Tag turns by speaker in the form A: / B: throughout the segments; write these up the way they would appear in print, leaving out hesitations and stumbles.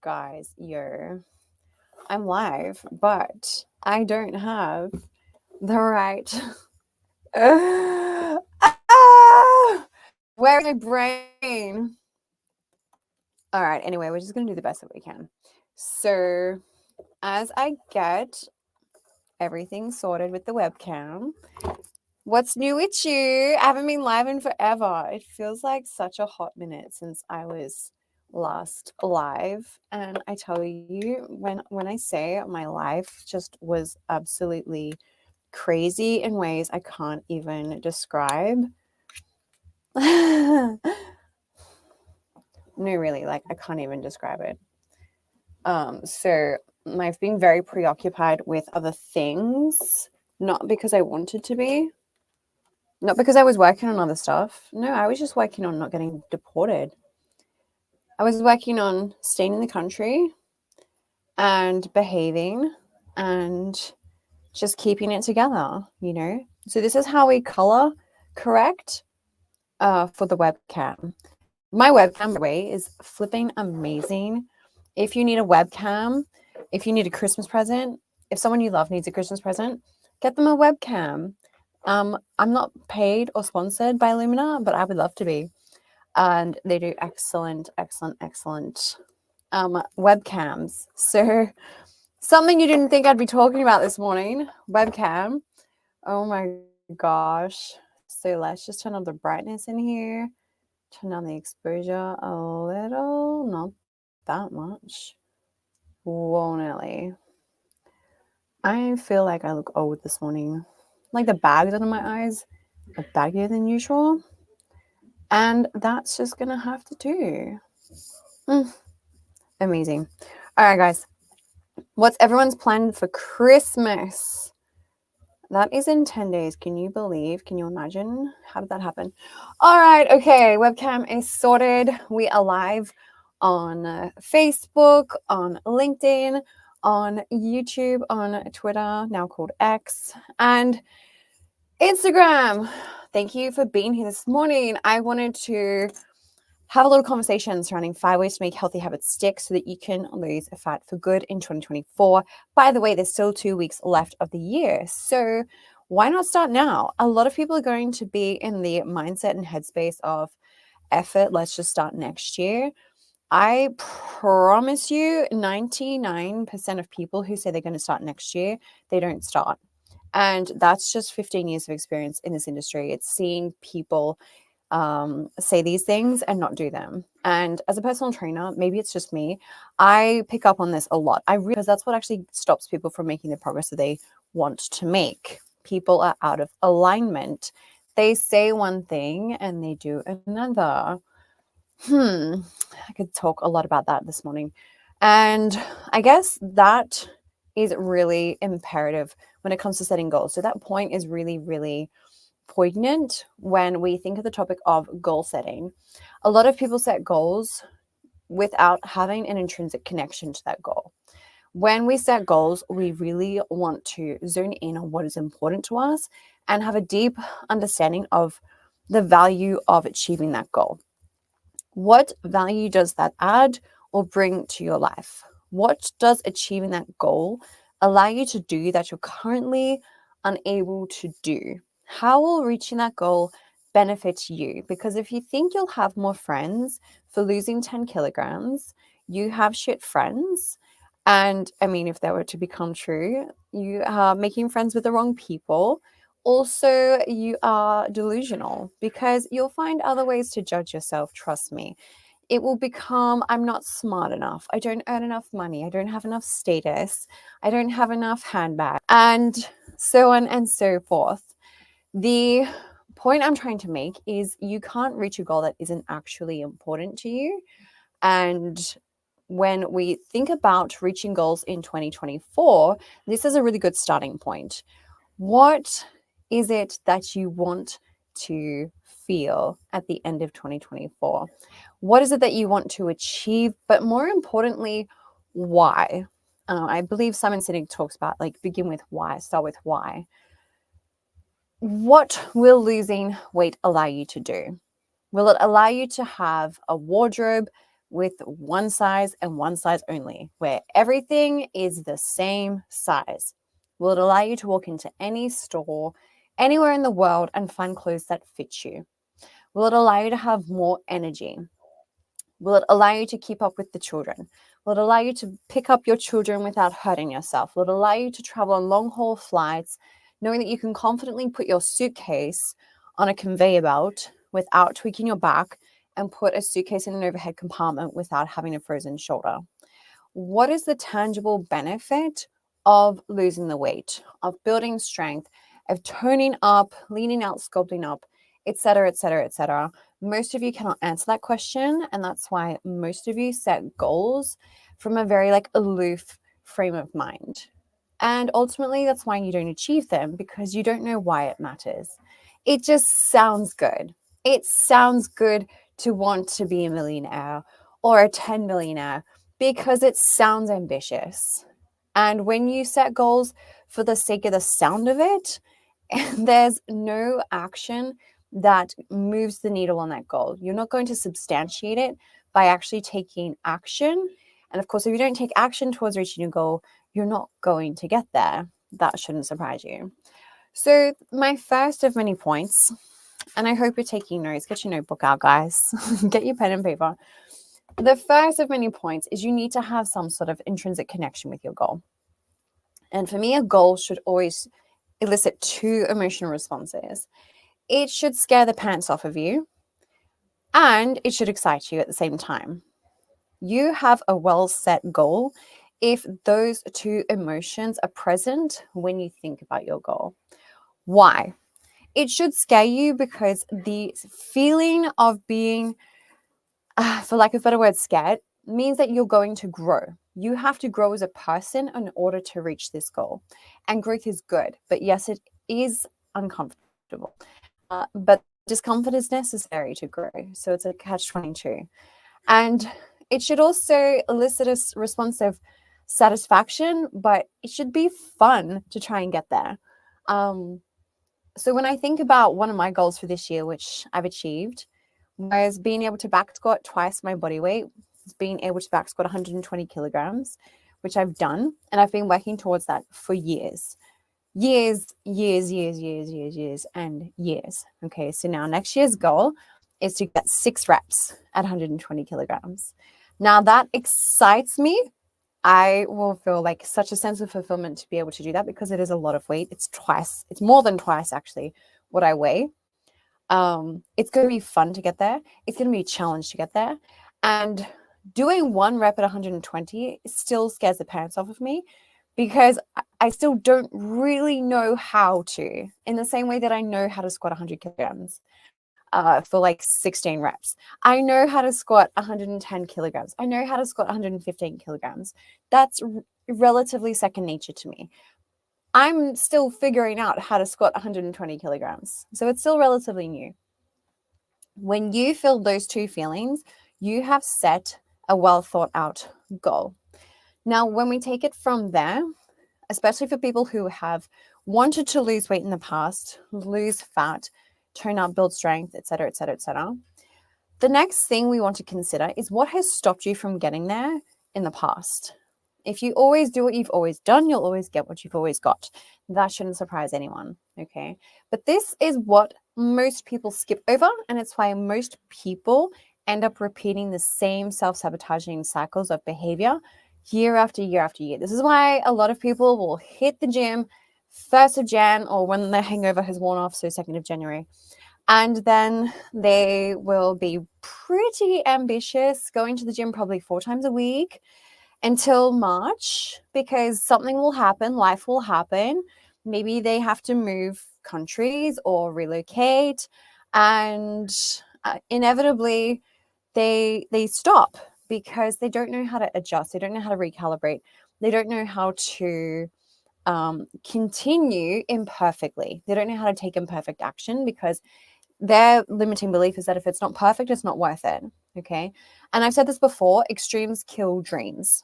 A: Guys, I'm live, but I don't have the right. Where's my brain? All right, anyway, we're just going to do the best that we can. So, as I get everything sorted with the webcam, what's new with you? I haven't been live in forever. It feels like such a hot minute since I was last live, and I tell you, when I say my life just was absolutely crazy in ways I can't even describe. No, really, like I can't even describe it. So I've been very preoccupied with other things, not because I wanted to be, not because I was working on other stuff. No, I was just working on not getting deported. I was working on staying in the country and behaving and just keeping it together, you know? So this is how we color correct for the webcam. My webcam, by the way, is flipping amazing. If you need a webcam, if you need a Christmas present, if someone you love needs a Christmas present, get them a webcam. I'm not paid or sponsored by Lumina, but I would love to be. And they do excellent webcams. So something you didn't think I'd be talking about this morning, webcam. Oh my gosh. So let's just turn up the brightness in here. Turn down the exposure a little, not that much. Whoa, Nelly. I feel like I look old this morning. Like the bags under my eyes are baggier than usual. And that's just going to have to do. Amazing. All right, guys. What's everyone's plan for Christmas? That is in 10 days. Can you believe? Can you imagine? How did that happen? All right. Okay. Webcam is sorted. We are live on Facebook, on LinkedIn, on YouTube, on Twitter, now called X, and Instagram. Thank you for being here this morning. I wanted to have a little conversation surrounding 5 ways to make healthy habits stick so that you can lose fat for good in 2024. By the way, there's still 2 weeks left of the year. So why not start now? A lot of people are going to be in the mindset and headspace of effort. Let's just start next year. I promise you 99% of people who say they're going to start next year, they don't start. And that's just 15 years of experience in this industry. It's seeing people say these things and not do them. And as a personal trainer, maybe it's just me, I pick up on this a lot. Because that's what actually stops people from making the progress that they want to make. People are out of alignment. They say one thing and they do another. I could talk a lot about that this morning. And I guess that is really imperative when it comes to setting goals. So that point is really, really poignant when we think of the topic of goal setting. A lot of people set goals without having an intrinsic connection to that goal. When we set goals, we really want to zone in on what is important to us and have a deep understanding of the value of achieving that goal. What value does that add or bring to your life? What does achieving that goal allow you to do that you're currently unable to do? How will reaching that goal benefit you? Because if you think you'll have more friends for losing 10 kilograms, you have shit friends. And I mean, if that were to become true, you are making friends with the wrong people. Also, you are delusional because you'll find other ways to judge yourself. Trust me. It will become, I'm not smart enough. I don't earn enough money. I don't have enough status. I don't have enough handbags, and so on and so forth. The point I'm trying to make is you can't reach a goal that isn't actually important to you. And when we think about reaching goals in 2024, this is a really good starting point. What is it that you want to feel at the end of 2024? What is it that you want to achieve? But more importantly, why? I believe Simon Sinek talks about begin with why, start with why. What will losing weight allow you to do? Will it allow you to have a wardrobe with one size and one size only, where everything is the same size? Will it allow you to walk into any store, anywhere in the world, and find clothes that fit you? Will it allow you to have more energy? Will it allow you to keep up with the children? Will it allow you to pick up your children without hurting yourself? Will it allow you to travel on long haul flights, knowing that you can confidently put your suitcase on a conveyor belt without tweaking your back and put a suitcase in an overhead compartment without having a frozen shoulder? What is the tangible benefit of losing the weight, of building strength, of toning up, leaning out, sculpting up, etc., etc., etc.? Most of you cannot answer that question, and that's why most of you set goals from a very aloof frame of mind. And ultimately, that's why you don't achieve them, because you don't know why it matters. It just sounds good. It sounds good to want to be a millionaire or a 10 millionaire because it sounds ambitious. And when you set goals for the sake of the sound of it, there's no action that moves the needle on that goal. You're not going to substantiate it by actually taking action. And of course, if you don't take action towards reaching your goal, you're not going to get there. That shouldn't surprise you. So my first of many points, and I hope you're taking notes, get your notebook out, guys, get your pen and paper. The first of many points is you need to have some sort of intrinsic connection with your goal. And for me, a goal should always elicit two emotional responses. It should scare the pants off of you, and it should excite you at the same time. You have a well-set goal if those two emotions are present when you think about your goal. Why? It should scare you because the feeling of being, for lack of a better word, scared means that you're going to grow. You have to grow as a person in order to reach this goal. And growth is good, but yes, it is uncomfortable. But discomfort is necessary to grow. So it's a catch-22. And it should also elicit a response of satisfaction, but it should be fun to try and get there. So when I think about one of my goals for this year, which I've achieved, was being able to back squat twice my body weight, being able to back squat 120 kilograms, which I've done. And I've been working towards that for years. Years, and years. Okay, so now next year's goal is to get 6 reps at 120 kilograms. Now that excites me. I will feel like such a sense of fulfillment to be able to do that because it is a lot of weight. It's more than twice actually what I weigh. It's going to be fun to get there. It's going to be a challenge to get there. And doing 1 rep at 120 still scares the pants off of me because I still don't really know how to, in the same way that I know how to squat 100 kilograms for 16 reps. I know how to squat 110 kilograms. I know how to squat 115 kilograms. That's relatively second nature to me. I'm still figuring out how to squat 120 kilograms. So it's still relatively new. When you feel those two feelings, you have set a well thought out goal. Now, when we take it from there, especially for people who have wanted to lose weight in the past, lose fat, tone up, build strength, etc., etc., etc., the next thing we want to consider is what has stopped you from getting there in the past. If you always do what you've always done, you'll always get what you've always got. That shouldn't surprise anyone, okay? But this is what most people skip over, and it's why most people end up repeating the same self-sabotaging cycles of behavior year after year after year. This is why a lot of people will hit the gym 1st of Jan or when the hangover has worn off, so 2nd of January. And then they will be pretty ambitious, going to the gym probably 4 times a week until March, because something will happen, life will happen. Maybe they have to move countries or relocate, and inevitably they stop because they don't know how to adjust. They don't know how to recalibrate. They don't know how to continue imperfectly. They don't know how to take imperfect action because their limiting belief is that if it's not perfect, it's not worth it. Okay. And I've said this before, extremes kill dreams.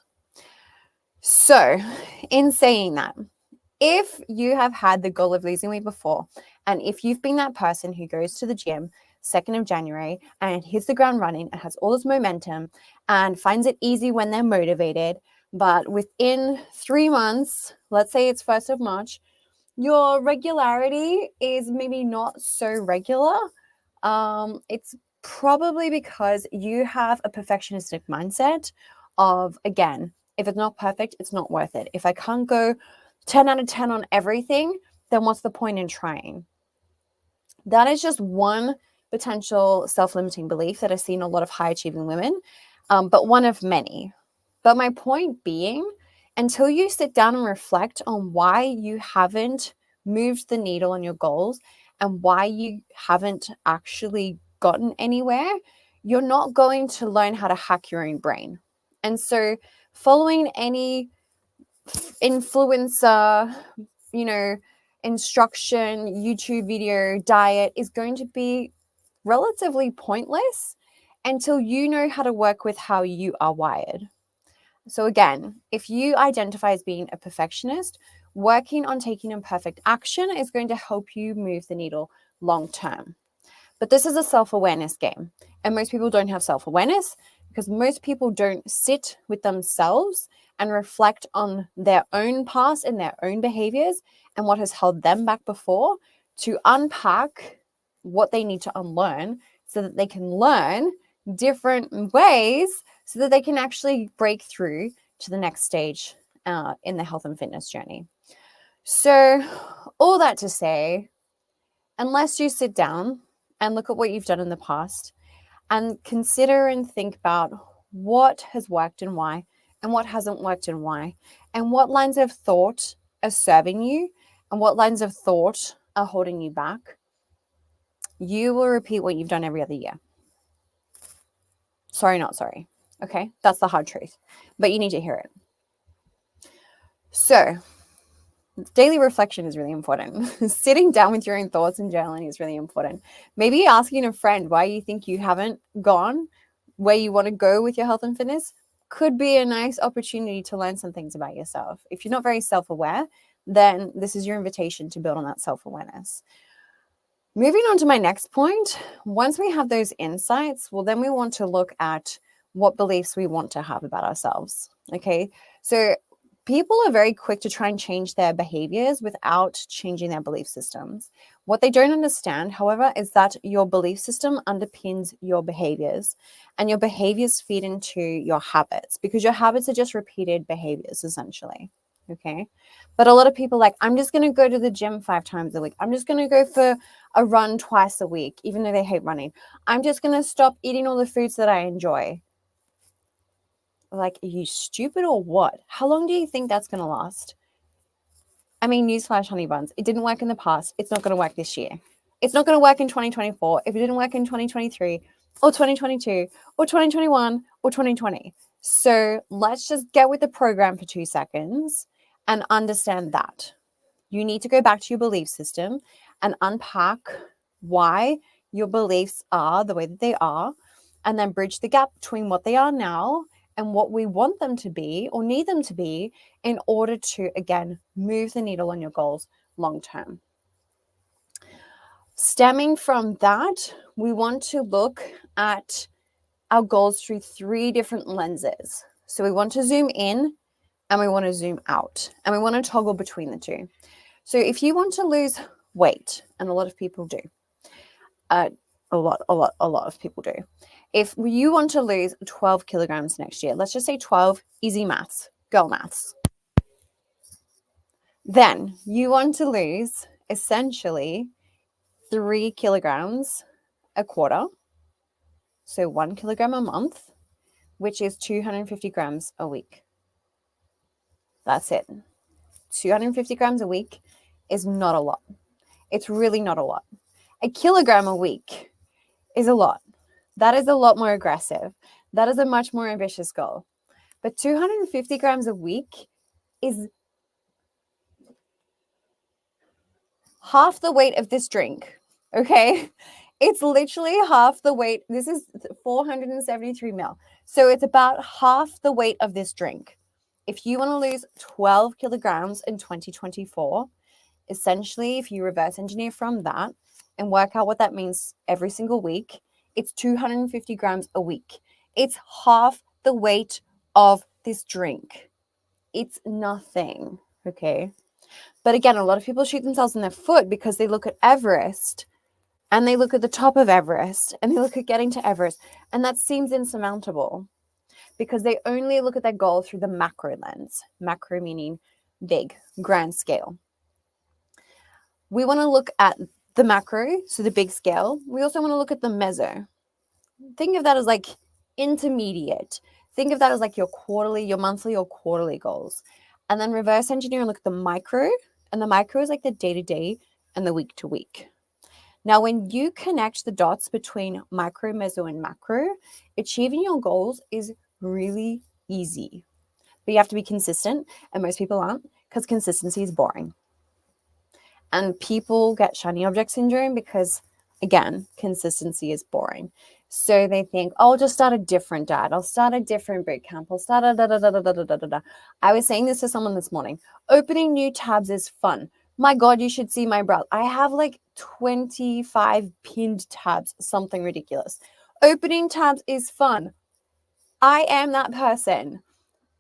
A: So in saying that, if you have had the goal of losing weight before, and if you've been that person who goes to the gym 2nd of January and hits the ground running and has all this momentum and finds it easy when they're motivated, but within 3 months, let's say it's 1st of March, your regularity is maybe not so regular. It's probably because you have a perfectionistic mindset of, again, if it's not perfect, it's not worth it. If I can't go 10 out of 10 on everything, then what's the point in trying? That is just one potential self-limiting belief that I see in a lot of high-achieving women, but one of many. But my point being, until you sit down and reflect on why you haven't moved the needle on your goals and why you haven't actually gotten anywhere, you're not going to learn how to hack your own brain. And so following any influencer, instruction, YouTube video, diet is going to be relatively pointless until you know how to work with how you are wired. So again, if you identify as being a perfectionist, working on taking imperfect action is going to help you move the needle long term. But this is a self-awareness game, and most people don't have self-awareness because most people don't sit with themselves and reflect on their own past and their own behaviors and what has held them back before to unpack what they need to unlearn so that they can learn different ways so that they can actually break through to the next stage in the health and fitness journey. So all that to say, unless you sit down and look at what you've done in the past and consider and think about what has worked and why, and what hasn't worked and why, and what lines of thought are serving you and what lines of thought are holding you back, you will repeat what you've done every other year. Sorry, not sorry. Okay, that's the hard truth, but you need to hear it. So daily reflection is really important. Sitting down with your own thoughts and journaling is really important. Maybe asking a friend why you think you haven't gone where you want to go with your health and fitness could be a nice opportunity to learn some things about yourself. If you're not very self-aware, then this is your invitation to build on that self-awareness. Moving on to my next point, once we have those insights, well, then we want to look at what beliefs we want to have about ourselves. Okay, so people are very quick to try and change their behaviors without changing their belief systems. What they don't understand, however, is that your belief system underpins your behaviors, and your behaviors feed into your habits because your habits are just repeated behaviors, essentially. Okay. But a lot of people I'm just going to go to the gym 5 times a week. I'm just going to go for a run twice a week, even though they hate running. I'm just going to stop eating all the foods that I enjoy. Are you stupid or what? How long do you think that's going to last? I mean, newsflash, honey buns. It didn't work in the past. It's not going to work this year. It's not going to work in 2024 if it didn't work in 2023 or 2022 or 2021 or 2020. So let's just get with the program for 2 seconds and understand that. You need to go back to your belief system and unpack why your beliefs are the way that they are, and then bridge the gap between what they are now and what we want them to be or need them to be in order to, again, move the needle on your goals long term. Stemming from that, we want to look at our goals through 3 different lenses. So we want to zoom in and we want to zoom out, and we want to toggle between the 2. So if you want to lose weight, and a lot of people do, a lot of people do. If you want to lose 12 kilograms next year, let's just say 12, easy maths, girl maths. Then you want to lose essentially 3 kilograms a quarter. So 1 kilogram a month, which is 250 grams a week. That's it. 250 grams a week is not a lot. It's really not a lot. A kilogram a week is a lot. That is a lot more aggressive. That is a much more ambitious goal. But 250 grams a week is half the weight of this drink, okay? It's literally half the weight. This is 473 ml. So it's about half the weight of this drink. If you want to lose 12 kilograms in 2024, essentially, if you reverse engineer from that, and work out what that means every single week, it's 250 grams a week. It's half the weight of this drink. It's nothing, okay? But again, a lot of people shoot themselves in their foot because they look at Everest and they look at the top of Everest and they look at getting to Everest, and that seems insurmountable because they only look at their goal through the macro lens. Macro meaning big, grand scale. We want to look at the macro, so the big scale. We also want to look at the meso. Think of that as like intermediate. Think of that as like your quarterly, your monthly or quarterly goals. And then reverse engineer and look at the micro. And the micro is like the day-to-day and the week-to-week. Now, when you connect the dots between micro, meso, and macro, achieving your goals is really easy. But you have to be consistent, and most people aren't because consistency is boring. And people get shiny object syndrome because, again, consistency is boring. So they think, oh, I'll just start a different diet. I'll start a different boot camp. I'll start a da-da-da-da-da-da-da-da. I was saying this to someone this morning. Opening new tabs is fun. My God, you should see my browser. I have like 25 pinned tabs, something ridiculous. Opening tabs is fun. I am that person.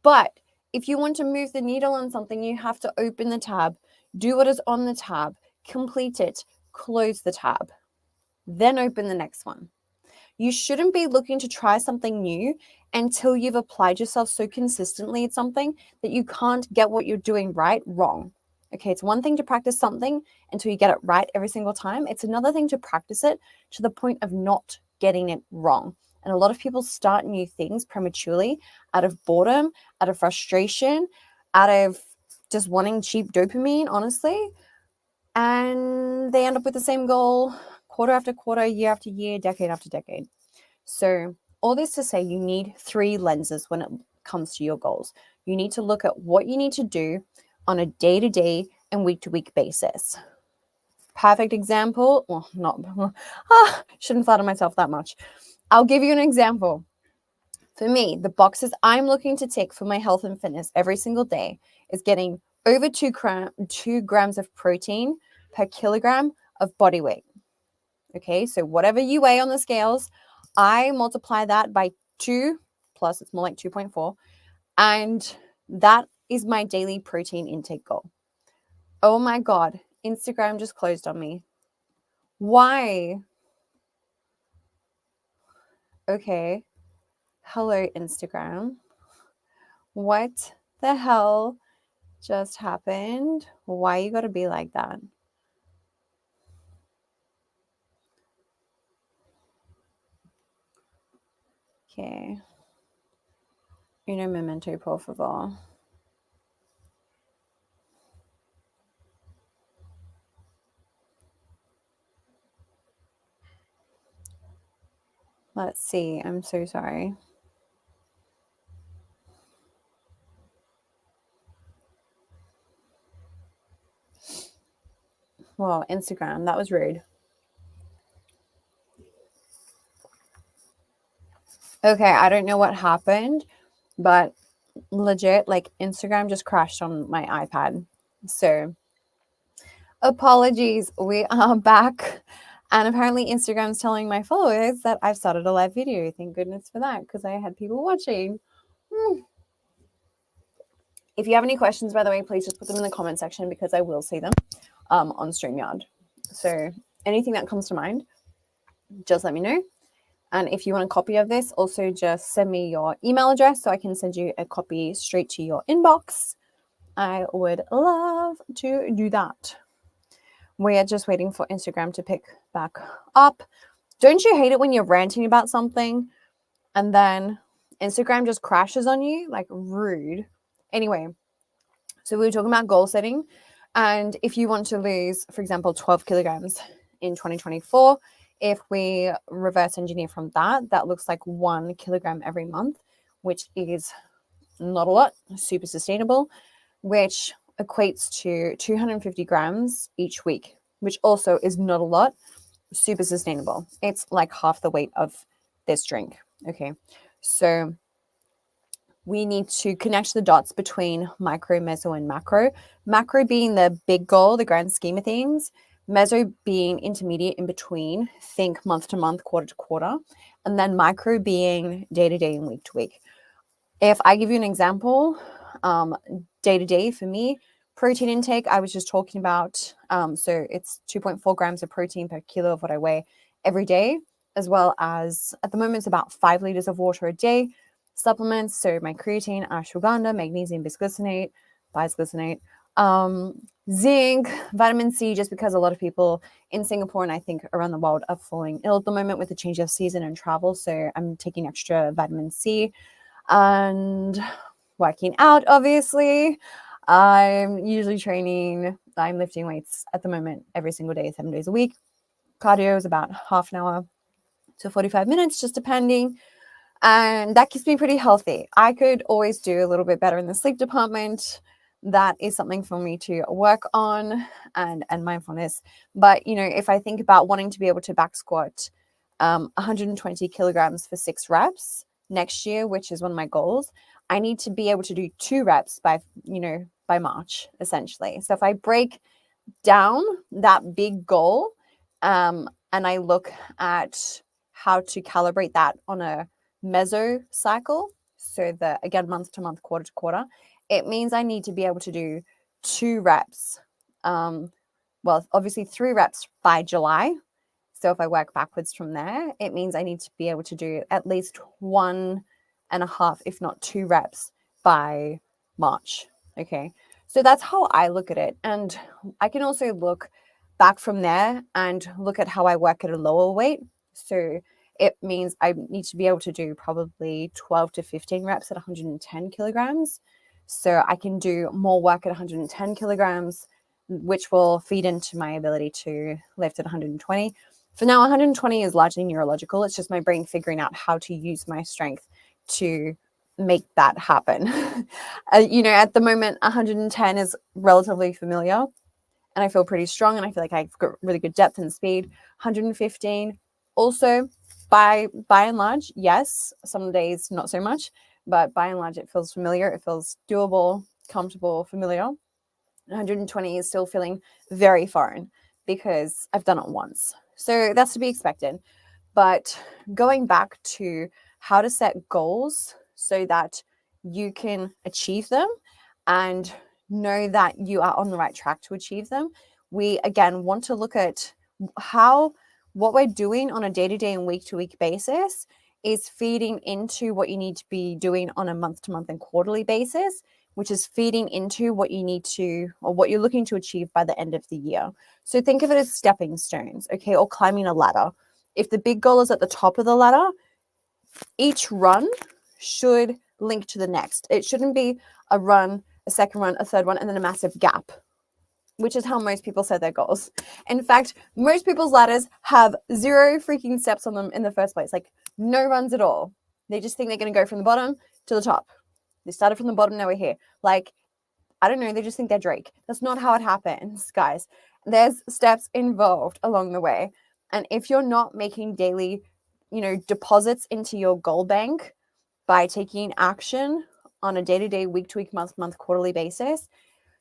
A: But if you want to move the needle on something, you have to open the tab, do what is on the tab, complete it, close the tab, then open the next one. You shouldn't be looking to try something new until you've applied yourself so consistently at something that you can't get what you're doing right wrong. Okay, it's one thing to practice something until you get it right every single time. It's another thing to practice it to the point of not getting it wrong. And a lot of people start new things prematurely out of boredom, out of frustration, out of just wanting cheap dopamine, honestly. And they end up with the same goal quarter after quarter, year after year, decade after decade. So all this to say, you need 3 lenses when it comes to your goals. You need to look at what you need to do on a day-to-day and week-to-week basis. Perfect example. Well, not, shouldn't flatter myself that much. I'll give you an example. For me, the boxes I'm looking to tick for my health and fitness every single day is getting over 2 grams of protein per kilogram of body weight. Okay, so whatever you weigh on the scales, I multiply that by 2, plus it's more like 2.4, and that is my daily protein intake goal. Oh my God, Instagram just closed on me. Why? Okay, hello Instagram. What the hell just happened? Why you gotta be like that? Okay. Uno momento, por favor. Let's see. I'm so sorry. Well, Instagram, that was rude. Okay, I don't know what happened, but legit, like Instagram just crashed on my iPad. So apologies, we are back. And apparently Instagram's telling my followers that I've started a live video. Thank goodness for that, because I had people watching. If you have any questions, by the way, please just put them in the comment section because I will see them on StreamYard. So anything that comes to mind, just let me know. And if you want a copy of this, also just send me your email address so I can send you a copy straight to your inbox. I would love to do that. We are just waiting for Instagram to pick back up. Don't you hate it when you're ranting about something and then Instagram just crashes on you? Like, rude. Anyway, so we were talking about goal setting. And if you want to lose, for example, 12 kilograms in 2024, if we reverse engineer from that, that looks like 1 kilogram every month, which is not a lot, super sustainable, which equates to 250 grams each week, which also is not a lot, super sustainable. It's like half the weight of this drink. Okay, so we need to connect the dots between micro, meso, and macro. Macro being the big goal, the grand scheme of things. meso being intermediate in between, think month to month, quarter to quarter, and then micro being day to day and week to week. If I give you an example, day to day for me, protein intake, I was just talking about. So it's 2.4 grams of protein per kilo of what I weigh every day, as well as at the moment it's about 5 liters of water a day. Supplements, so my creatine, ashwagandha, magnesium bisglycinate, bisglycinate, zinc, vitamin C, just because a lot of people in Singapore and I think around the world are falling ill at the moment with the change of season and travel. So I'm taking extra vitamin C and working out, obviously. I'm usually training, I'm lifting weights at the moment every single day, 7 days a week. Cardio is about half an hour to 45 minutes, just depending. And that keeps me pretty healthy. I could always do a little bit better in the sleep department. That is something for me to work on and mindfulness. But, if I think about wanting to be able to back squat 120 kilograms for 6 reps next year, which is one of my goals, I need to be able to do 2 reps by March, essentially. So if I break down that big goal and I look at how to calibrate that on a meso cycle, so again, month to month, quarter to quarter, it means I need to be able to do 2 reps. Obviously 3 reps by July. So if I work backwards from there, it means I need to be able to do at least 1.5, if not 2 reps by March. Okay. So that's how I look at it. And I can also look back from there and look at how I work at a lower weight. So it means I need to be able to do probably 12 to 15 reps at 110 kilograms. So I can do more work at 110 kilograms, which will feed into my ability to lift at 120. For now, 120 is largely neurological. It's just my brain figuring out how to use my strength to make that happen. At the moment, 110 is relatively familiar and I feel pretty strong and I feel like I've got really good depth and speed. 115 also, by and large, yes, some days not so much, but by and large it feels familiar, it feels doable, comfortable, familiar. 120 is still feeling very foreign because I've done it once. So that's to be expected. But going back to how to set goals so that you can achieve them and know that you are on the right track to achieve them, we again want to look at what we're doing on a day-to-day and week-to-week basis is feeding into what you need to be doing on a month-to-month and quarterly basis, which is feeding into what you need to, or what you're looking to achieve by the end of the year. So think of it as stepping stones, okay, or climbing a ladder. If the big goal is at the top of the ladder, each run should link to the next. It shouldn't be a run, a second run, a third one, and then a massive gap, which is how most people set their goals. In fact, most people's ladders have 0 freaking steps on them in the first place, like no runs at all. They just think they're going to go from the bottom to the top. They started from the bottom, now we're here. Like, I don't know, they just think they're Drake. That's not how it happens, guys. There's steps involved along the way. And if you're not making daily, deposits into your goal bank by taking action on a day-to-day, week-to-week, month-to-month, quarterly basis,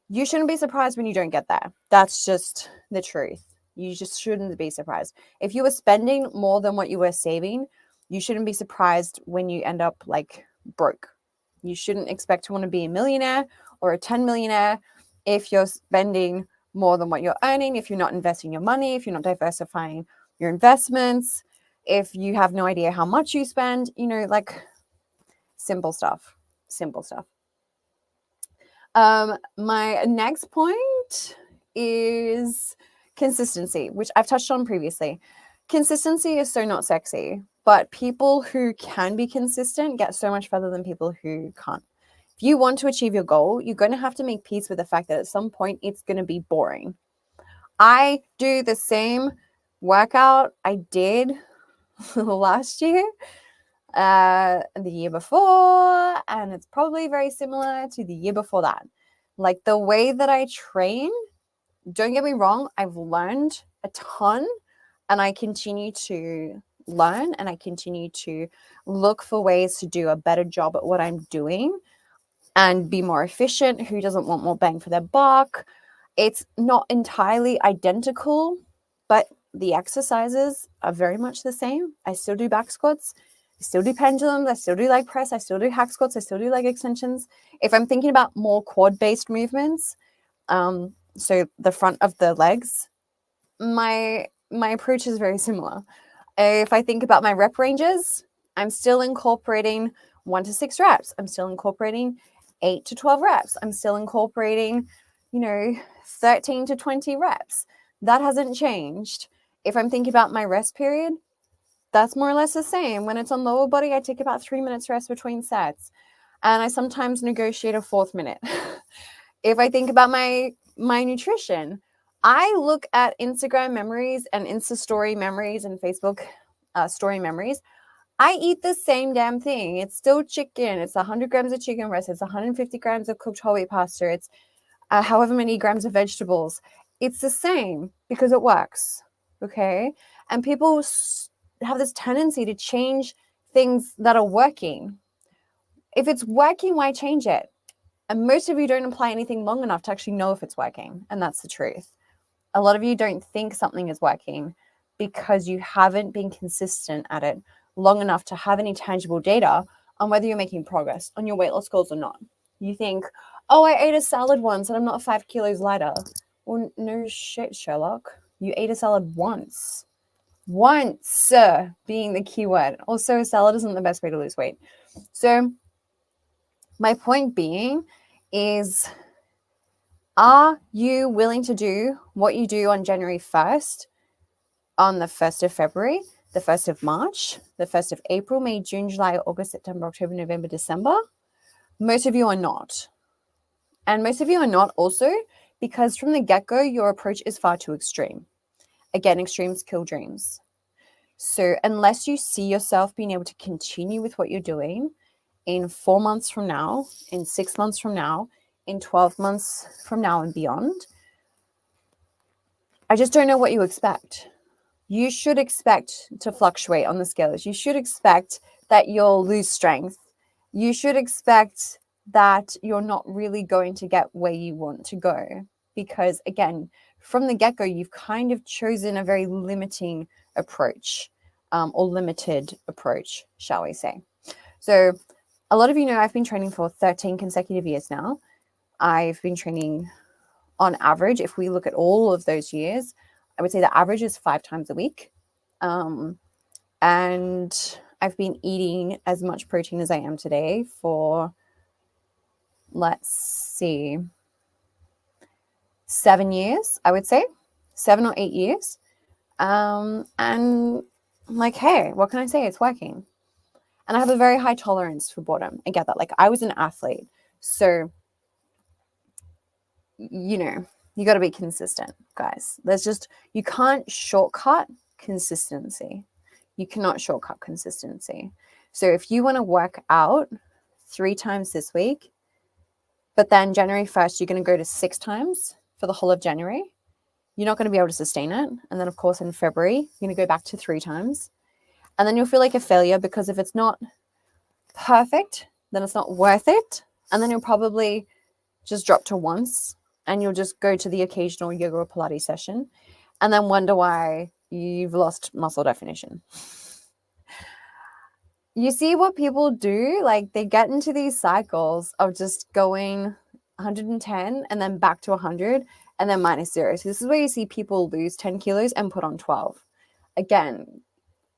A: you shouldn't be surprised when you don't get there. That's just the truth. You just shouldn't be surprised. If you were spending more than what you were saving, you shouldn't be surprised when you end up like broke. You shouldn't expect to want to be a millionaire or a 10 millionaire if you're spending more than what you're earning, if you're not investing your money, if you're not diversifying your investments, if you have no idea how much you spend, like simple stuff. My next point is consistency, which I've touched on previously. Consistency is so not sexy, but people who can be consistent get so much further than people who can't. If you want to achieve your goal, you're going to have to make peace with the fact that at some point it's going to be boring. I do the same workout I did last year, the year before, and it's probably very similar to the year before that. Like the way that I train, don't get me wrong, I've learned a ton and I continue to learn and I continue to look for ways to do a better job at what I'm doing and be more efficient. Who doesn't want more bang for their buck? It's not entirely identical, but the exercises are very much the same. I still do back squats. I still do pendulums. I still do leg press. I still do hack squats. I still do leg extensions. If I'm thinking about more quad-based movements, so the front of the legs, my approach is very similar. If I think about my rep ranges, I'm still incorporating 1 to 6 reps. I'm still incorporating 8 to 12 reps. I'm still incorporating, 13 to 20 reps. That hasn't changed. If I'm thinking about my rest period, that's more or less the same. When it's on lower body, I take about 3 minutes rest between sets. And I sometimes negotiate a 4th minute. If I think about my nutrition, I look at Instagram memories and Insta story memories and Facebook story memories. I eat the same damn thing. It's still chicken. It's 100 grams of chicken breast. It's 150 grams of cooked whole wheat pasta. It's however many grams of vegetables. It's the same because it works. Okay. And people have this tendency to change things that are working. If it's working, why change it? And most of you don't apply anything long enough to actually know if it's working. And that's the truth. A lot of you don't think something is working because you haven't been consistent at it long enough to have any tangible data on whether you're making progress on your weight loss goals or not. You think, oh, I ate a salad once and I'm not 5 kilos lighter. Well, no shit, Sherlock. You ate a salad once. Once being the key word. Also, a salad isn't the best way to lose weight. So my point being is, are you willing to do what you do on January 1st, on the 1st of February, the 1st of March, the 1st of April, May, June, July, August, September, October, November, December? Most of you are not. And most of you are not also because from the get-go, your approach is far too extreme. Again, extremes kill dreams. So unless you see yourself being able to continue with what you're doing in 4 months from now, in 6 months from now, in 12 months from now and beyond, I just don't know what you expect. You should expect to fluctuate on the scales. You should expect that you'll lose strength. You should expect that you're not really going to get where you want to go. Because again, from the get-go, you've kind of chosen a very limiting approach, or limited approach, shall we say. So a lot of you know I've been training for 13 consecutive years now. I've been training on average, if we look at all of those years, I would say the average is 5 times a week. And I've been eating as much protein as I am today for, let's see, 7 years, I would say, 7 or 8 years. And I'm like, hey, what can I say? It's working. And I have a very high tolerance for boredom. I get that. Like, I was an athlete. So, you got to be consistent, guys. You can't shortcut consistency. You cannot shortcut consistency. So if you want to work out 3 times this week, but then January 1st, you're going to go to 6 times for the whole of January, you're not going to be able to sustain it. And then, of course, in February, you're going to go back to 3 times. And then you'll feel like a failure because if it's not perfect, then it's not worth it. And then you'll probably just drop to once and you'll just go to the occasional yoga or Pilates session and then wonder why you've lost muscle definition. You see what people do? Like, they get into these cycles of just going 110 and then back to 100 and then -0. So this is where you see people lose 10 kilos and put on 12. Again,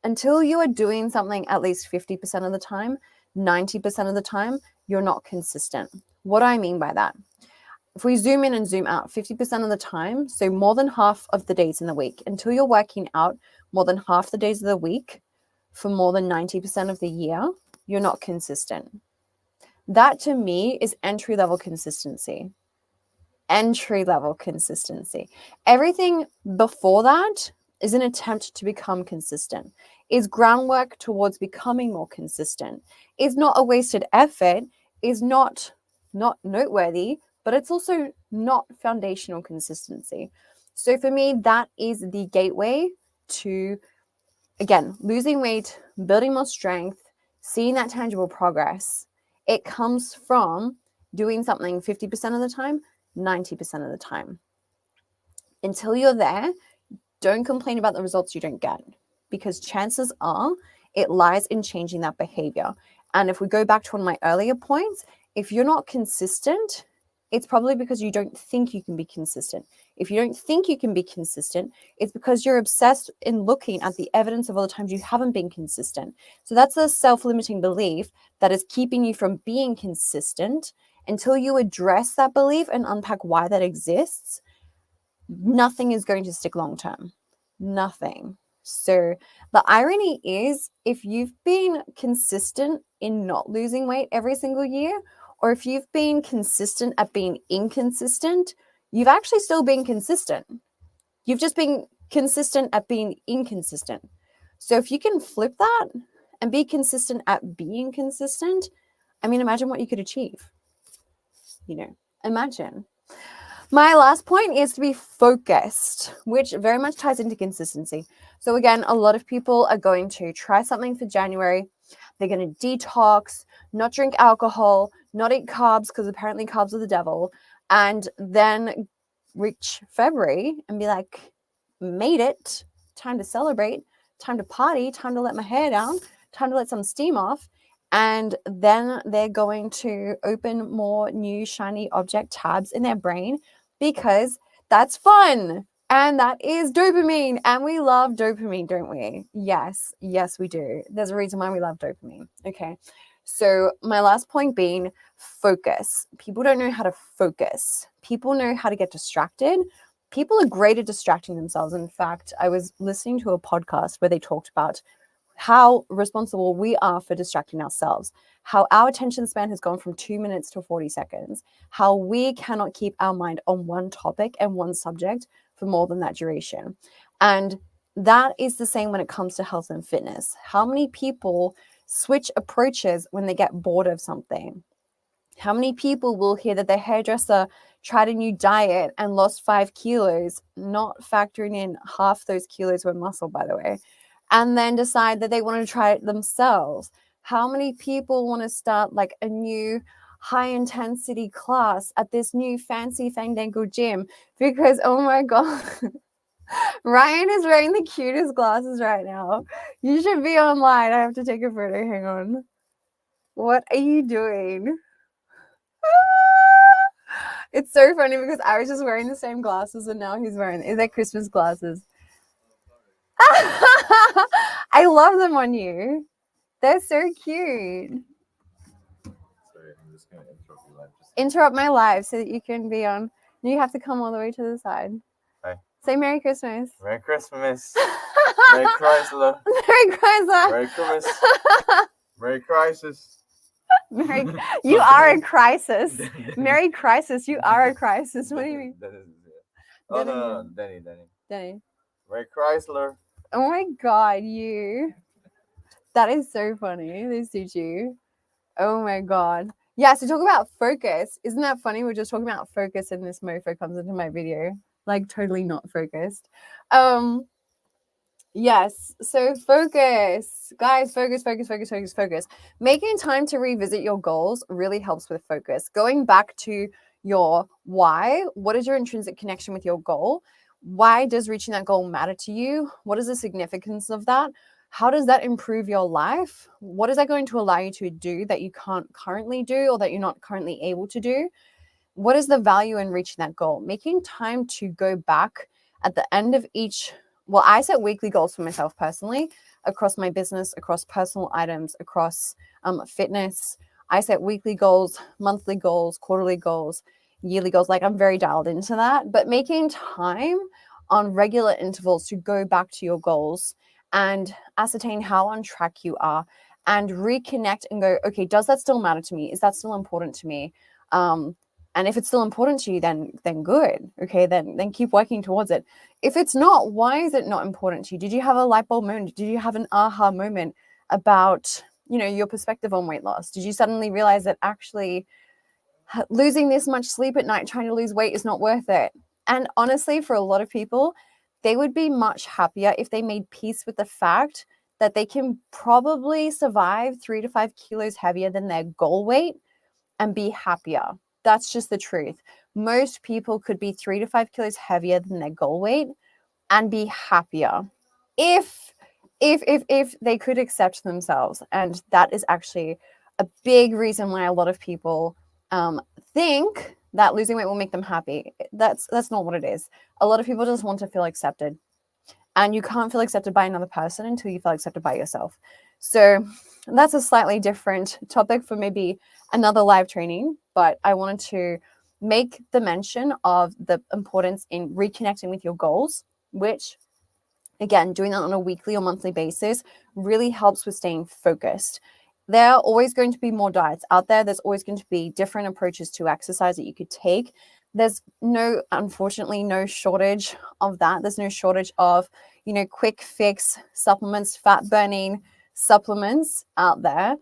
A: until you are doing something at least 50% of the time, 90% of the time, you're not consistent. What do I mean by that? If we zoom in and zoom out 50% of the time, so more than half of the days in the week, until you're working out more than half the days of the week for more than 90% of the year, you're not consistent. That to me is entry-level consistency. Entry-level consistency. Everything before that is an attempt to become consistent, is groundwork towards becoming more consistent, is not a wasted effort, is not noteworthy, but it's also not foundational consistency. So for me, that is the gateway to, again, losing weight, building more strength, seeing that tangible progress. It comes from doing something 50% of the time, 90% of the time. Until you're there, don't complain about the results you don't get, because chances are it lies in changing that behavior. And if we go back to one of my earlier points, if you're not consistent, it's probably because you don't think you can be consistent. If you don't think you can be consistent, it's because you're obsessed in looking at the evidence of all the times you haven't been consistent. So that's a self-limiting belief that is keeping you from being consistent. Until you address that belief and unpack why that exists, nothing is going to stick long term. Nothing. So the irony is, if you've been consistent in not losing weight every single year, or if you've been consistent at being inconsistent, you've actually still been consistent. You've just been consistent at being inconsistent. So if you can flip that and be consistent at being consistent, I mean, imagine what you could achieve. Imagine. My last point is to be focused, which very much ties into consistency. So again, a lot of people are going to try something for January. They're going to detox, not drink alcohol, not eat carbs, because apparently carbs are the devil, and then reach February and be like, made it, time to celebrate, time to party, time to let my hair down, time to let some steam off. And then they're going to open more new shiny object tabs in their brain, because that's fun. And that is dopamine. And we love dopamine, don't we? Yes, we do. There's a reason why we love dopamine. Okay. So my last point being focus. People don't know how to focus. People know how to get distracted. People are great at distracting themselves. In fact, I was listening to a podcast where they talked about how responsible we are for distracting ourselves, how our attention span has gone from 2 minutes to 40 seconds, how we cannot keep our mind on one topic and one subject for more than that duration. And that is the same when it comes to health and fitness. How many people switch approaches when they get bored of something? How many people will hear that their hairdresser tried a new diet and lost 5 kilos, not factoring in half those kilos were muscle, by the way, and then decide that they want to try it themselves? How many people want to start like a new high intensity class at this new fancy fandangle gym because, oh my God, Ryan is wearing the cutest glasses right now. You should be online. I have to take a photo. Hang on. What are you doing? It's so funny because I was just wearing the same glasses and now he's wearing, is that Christmas glasses? I love them on you. They're so cute.
B: Sorry, I'm just going to interrupt your live.
A: Interrupt my live so that you can be on. You have to come all the way to the side.
B: Hi.
A: Say Merry Christmas.
B: Merry Christmas. Merry Chrysler.
A: Merry Chrysler.
B: Merry Christmas. Merry Crisis.
A: You are a crisis. Merry crisis. You are a crisis. What do you mean?
B: Oh, no. Danny. Merry Chrysler.
A: Oh my God, you. That is so funny. They suit you. Oh my God. Yeah, so talk about focus. Isn't that funny? We're just talking about focus and this mofo comes into my video. Like totally not focused. Yes, so focus. Guys, focus. Making time to revisit your goals really helps with focus. Going back to your why, what is your intrinsic connection with your goal? Why does reaching that goal matter to you? What is the significance of that? How does that improve your life? What is that going to allow you to do that you can't currently do or that you're not currently able to do? What is the value in reaching that goal? Making time to go back at the end of each, well, I set weekly goals for myself personally across my business, across personal items, across fitness. I set weekly goals, monthly goals, quarterly goals, yearly goals. Like I'm very dialed into that, but making time on regular intervals to go back to your goals and ascertain how on track you are and reconnect and go, okay, does that still matter to me? Is that still important to me? And if it's still important to you, then good. Okay, then keep working towards it. If it's not, why is it not important to you? Did you have a light bulb moment? Did you have an aha moment about, your perspective on weight loss? Did you suddenly realize that actually losing this much sleep at night trying to lose weight is not worth it? And honestly, for a lot of people, they would be much happier if they made peace with the fact that they can probably survive 3 to 5 kilos heavier than their goal weight and be happier. That's just the truth. Most people could be 3 to 5 kilos heavier than their goal weight and be happier if they could accept themselves. And that is actually a big reason why a lot of people think that losing weight will make them happy. That's not what it is. A lot of people just want to feel accepted, and you can't feel accepted by another person until you feel accepted by yourself. So that's a slightly different topic for maybe another live training, but I wanted to make the mention of the importance in reconnecting with your goals, which, again, doing that on a weekly or monthly basis really helps with staying focused. There are always going to be more diets out there. There's always going to be different approaches to exercise that you could take. There's unfortunately, no shortage of that. There's no shortage of, quick fix supplements, fat burning supplements out there,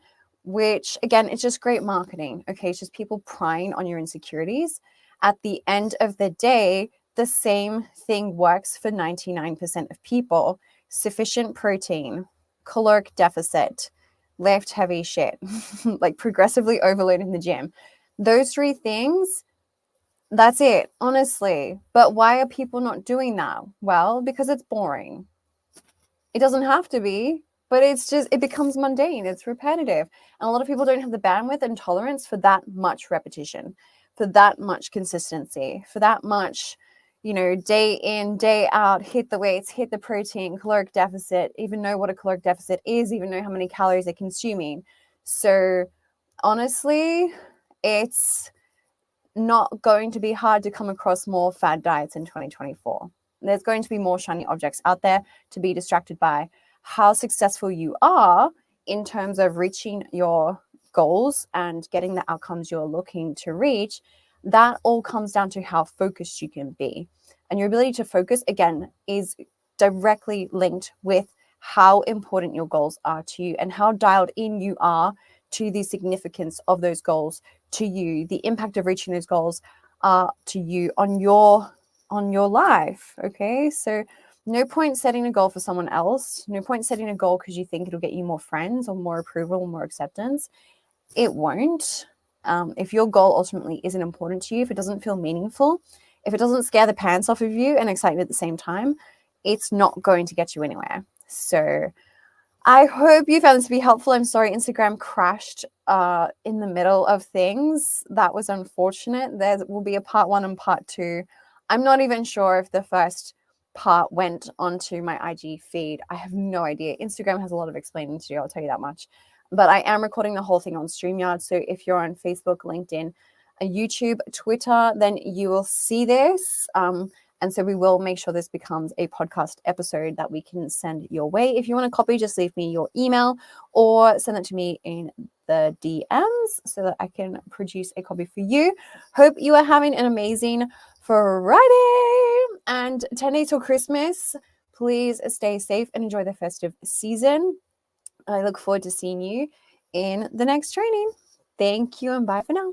A: which, again, it's just great marketing. Okay, it's just people prying on your insecurities. At the end of the day, the same thing works for 99% of people. Sufficient protein, caloric deficit, lift heavy shit, like progressively overload in the gym. Those 3 things, that's it, honestly. But why are people not doing that? Well, because it's boring. It doesn't have to be, but it becomes mundane. It's repetitive. And a lot of people don't have the bandwidth and tolerance for that much repetition, for that much consistency, for that much, day in, day out, hit the weights, hit the protein, caloric deficit, even know what a caloric deficit is, even know how many calories they're consuming. So honestly, it's not going to be hard to come across more fad diets in 2024. There's going to be more shiny objects out there to be distracted by. How successful you are in terms of reaching your goals and getting the outcomes you're looking to reach, that all comes down to how focused you can be. And your ability to focus, again, is directly linked with how important your goals are to you and how dialed in you are to the significance of those goals to you, the impact of reaching those goals to you on your life. Okay, so no point setting a goal for someone else. No point setting a goal because you think it'll get you more friends or more approval or more acceptance. It won't. If your goal ultimately isn't important to you, if it doesn't feel meaningful, if it doesn't scare the pants off of you and excite you at the same time, it's not going to get you anywhere. So I hope you found this to be helpful. I'm sorry Instagram crashed in the middle of things. That was unfortunate. There will be a part 1 and part 2. I'm not even sure if the first part went onto my IG feed. I have no idea. Instagram has a lot of explaining to do, I'll tell you that much. But I am recording the whole thing on StreamYard. So if you're on Facebook, LinkedIn, YouTube, Twitter, then you will see this. And so we will make sure this becomes a podcast episode that we can send your way. If you want a copy, just leave me your email or send it to me in the DMs so that I can produce a copy for you. Hope you are having an amazing Friday and 10 days till Christmas. Please stay safe and enjoy the festive season. I look forward to seeing you in the next training. Thank you and bye for now.